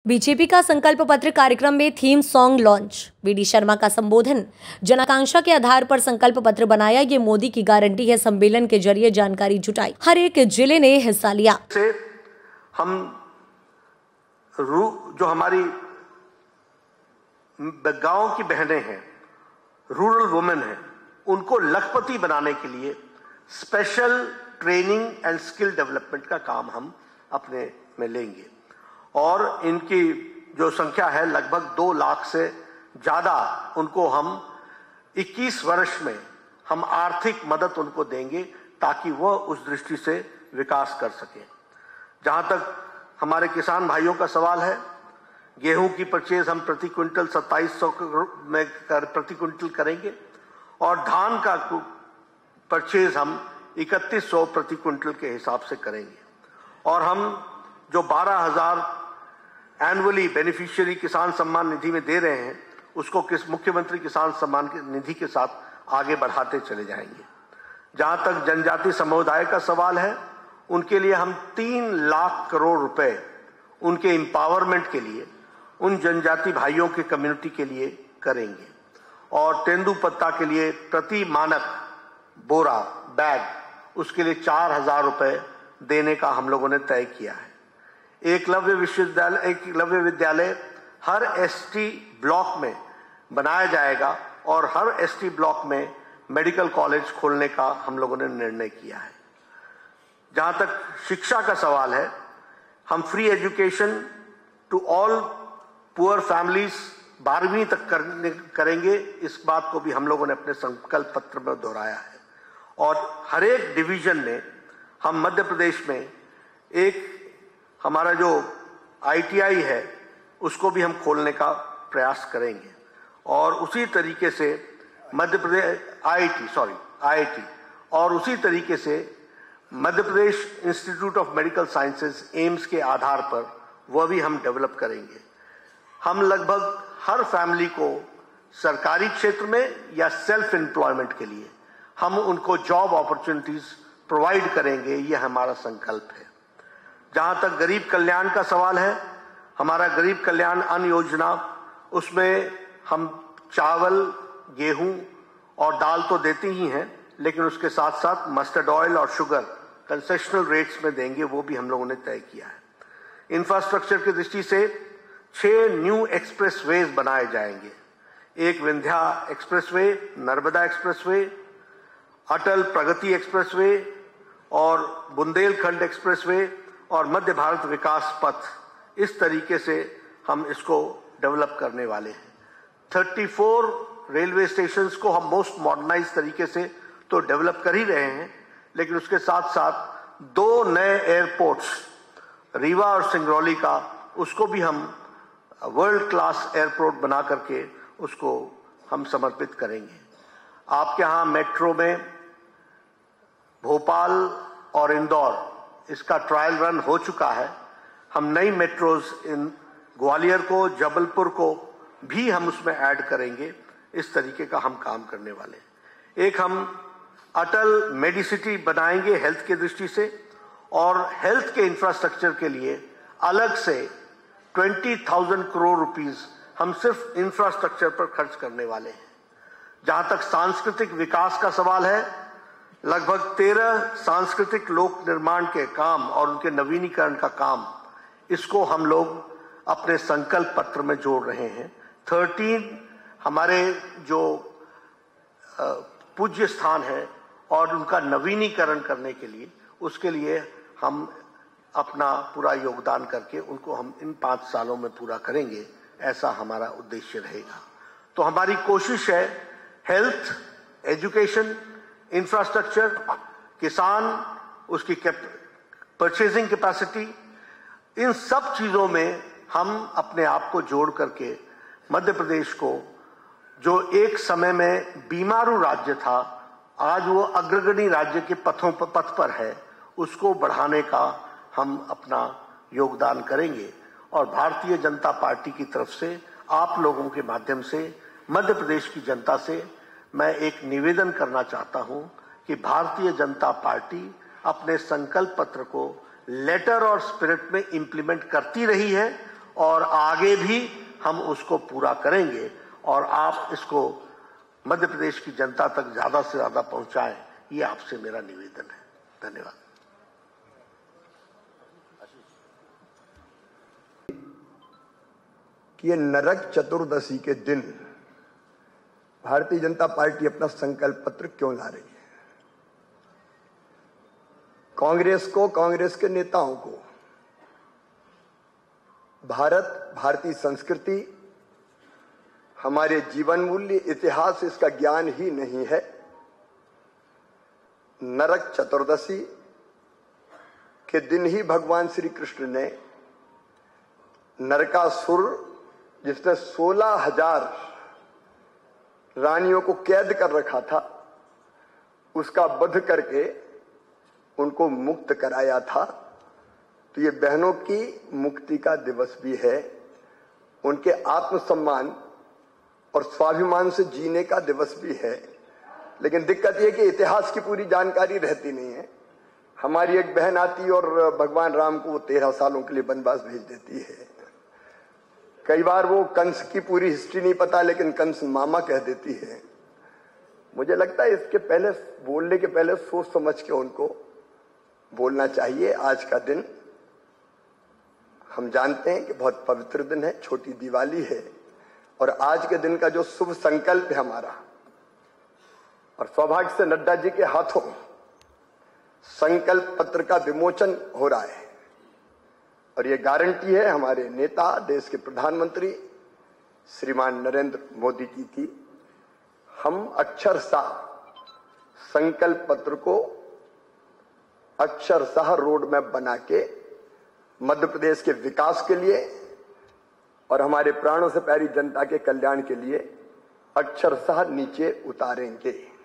BJP का संकल्प पत्र कार्यक्रम में theme song launch. VD Sharma का संबोधन। जन आकांक्षा के आधार पर संकल्प पत्र बनाया, ये मोदी की गारंटी है। सम्मेलन के जरिए जानकारी जुटाई, हर एक जिले ने हिस्सा लिया। हम जो हमारी गांव की बहनें हैं, रूरल वुमेन हैं, उनको लखपति बनाने के लिए special training and skill development का काम हम अपने में लेंगे और इनकी जो संख्या है लगभग 2 लाख से ज्यादा, उनको हम 21 वर्ष में हम आर्थिक मदद उनको देंगे ताकि वह उस दृष्टि से विकास कर सके। जहां तक हमारे किसान भाइयों का सवाल है, गेहूं की परचेज हम प्रति क्विंटल 2700 में प्रति क्विंटल करेंगे और धान का परचेज हम 3100 प्रति क्विंटल के हिसाब से करेंगे और हम जो 12,000 एनुअली बेनिफिशियरी किसान सम्मान निधि में दे रहे हैं उसको मुख्यमंत्री किसान सम्मान निधि के साथ आगे बढ़ाते चले जाएंगे। जहां तक जनजाति समुदाय का सवाल है, उनके लिए हम 3 लाख करोड़ रुपए उनके एम्पावरमेंट के लिए, उन जनजाति भाइयों के कम्युनिटी के लिए करेंगे और तेंदुपत्ता के लिए प्रति मानक बोरा बैग उसके लिए 4,000 रुपए देने का हम लोगों ने तय किया है। एकलव्य विद्यालय हर एसटी ब्लॉक में बनाया जाएगा और हर एसटी ब्लॉक में मेडिकल कॉलेज खोलने का हम लोगों ने निर्णय किया है। जहां तक शिक्षा का सवाल है, हम free education to all poor families 12वीं तक करेंगे। इस बात को भी हम लोगों ने अपने संकल्प पत्र में दोहराया है और हर एक डिवीजन में हम मध्य प्रदेश में एक हमारा जो आईटीआई है उसको भी हम खोलने का प्रयास करेंगे और उसी तरीके से मध्य प्रदेश आईआईटी और उसी तरीके से Madhya Pradesh institute of medical sciences AIIMS के आधार पर वह भी हम डेवलप करेंगे। हम लगभग हर फैमिली को सरकारी क्षेत्र में या सेल्फ एम्प्लॉयमेंट के लिए हम उनको जॉब अपॉर्चुनिटीज प्रोवाइड करेंगे, यह हमारा संकल्प है। जहां तक गरीब कल्याण का सवाल है, हमारा गरीब कल्याण अन्न योजना, उसमें हम चावल, गेहूं और दाल तो देते ही हैं, लेकिन उसके साथ साथ मस्टर्ड ऑयल और शुगर कंसेशनल रेट्स में देंगे, वो भी हम लोगों ने तय किया है। इंफ्रास्ट्रक्चर की दृष्टि से 6 न्यू एक्सप्रेसवेज बनाए जाएंगे। एक विंध्या एक्सप्रेसवे, नर्मदा एक्सप्रेसवे, अटल प्रगति एक्सप्रेसवे और बुंदेलखंड एक्सप्रेसवे और मध्य भारत विकास पथ। इस तरीके से हम इसको डेवलप करने वाले हैं। 34 रेलवे स्टेशंस को हम मोस्ट मॉडर्नाइज तरीके से तो डेवलप कर ही रहे हैं, लेकिन उसके साथ साथ 2 नए एयरपोर्ट्स रीवा और सिंगरौली का, उसको भी हम वर्ल्ड क्लास एयरपोर्ट बना करके उसको हम समर्पित करेंगे। आपके यहाँ मेट्रो में भोपाल और इंदौर इसका ट्रायल रन हो चुका है। हम नई मेट्रोज इन ग्वालियर को, जबलपुर को भी हम उसमें ऐड करेंगे। इस तरीके का हम काम करने वाले हैं। एक हम अटल मेडिसिटी बनाएंगे हेल्थ की दृष्टि से और हेल्थ के इंफ्रास्ट्रक्चर के लिए अलग से 20,000 करोड़ रुपीस हम सिर्फ इंफ्रास्ट्रक्चर पर खर्च करने वाले हैं। जहां तक सांस्कृतिक विकास का सवाल है, लगभग 13 सांस्कृतिक लोक निर्माण के काम और उनके नवीनीकरण का काम, इसको हम लोग अपने संकल्प पत्र में जोड़ रहे हैं। 13 हमारे जो पूज्य स्थान है और उनका नवीनीकरण करने के लिए, उसके लिए हम अपना पूरा योगदान करके उनको हम इन 5 सालों में पूरा करेंगे, ऐसा हमारा उद्देश्य रहेगा। तो हमारी कोशिश है हेल्थ, एजुकेशन, इंफ्रास्ट्रक्चर, किसान, उसकी परचेजिंग कैपेसिटी, इन सब चीजों में हम अपने आप को जोड़ करके मध्य प्रदेश को, जो एक समय में बीमारू राज्य था, आज वो अग्रगणी राज्य के पथ पर है, उसको बढ़ाने का हम अपना योगदान करेंगे। और भारतीय जनता पार्टी की तरफ से आप लोगों के माध्यम से मध्य प्रदेश की जनता से मैं एक निवेदन करना चाहता हूं कि भारतीय जनता पार्टी अपने संकल्प पत्र को लेटर और स्पिरिट में इंप्लीमेंट करती रही है और आगे भी हम उसको पूरा करेंगे और आप इसको मध्य प्रदेश की जनता तक ज्यादा से ज्यादा पहुंचाएं, ये आपसे मेरा निवेदन है। धन्यवाद। कि ये नरक चतुर्दशी के दिन भारतीय जनता पार्टी अपना संकल्प पत्र क्यों ला रही है? कांग्रेस को, कांग्रेस के नेताओं को भारत, भारतीय संस्कृति, हमारे जीवन मूल्य, इतिहास, इसका ज्ञान ही नहीं है। नरक चतुर्दशी के दिन ही भगवान श्री कृष्ण ने नरकासुर, जिसने 16,000 रानियों को कैद कर रखा था, उसका वध करके उनको मुक्त कराया था। तो ये बहनों की मुक्ति का दिवस भी है, उनके आत्मसम्मान और स्वाभिमान से जीने का दिवस भी है। लेकिन दिक्कत यह कि इतिहास की पूरी जानकारी रहती नहीं है। हमारी एक बहन आती और भगवान राम को 13 सालों के लिए वनवास भेज देती है। कई बार वो कंस की पूरी हिस्ट्री नहीं पता, लेकिन कंस मामा कह देती है। मुझे लगता है इसके पहले, बोलने के पहले सोच समझ के उनको बोलना चाहिए। आज का दिन हम जानते हैं कि बहुत पवित्र दिन है, छोटी दिवाली है, और आज के दिन का जो शुभ संकल्प है हमारा, और सौभाग्य से नड्डा जी के हाथों संकल्प पत्र का विमोचन हो रहा है, और ये गारंटी है हमारे नेता, देश के प्रधानमंत्री श्रीमान नरेंद्र मोदी जी की। हम अक्षरशः संकल्प पत्र को अक्षरशः रोड मैप बना के मध्य प्रदेश के विकास के लिए और हमारे प्राणों से प्यारी जनता के कल्याण के लिए अक्षरशः नीचे उतारेंगे।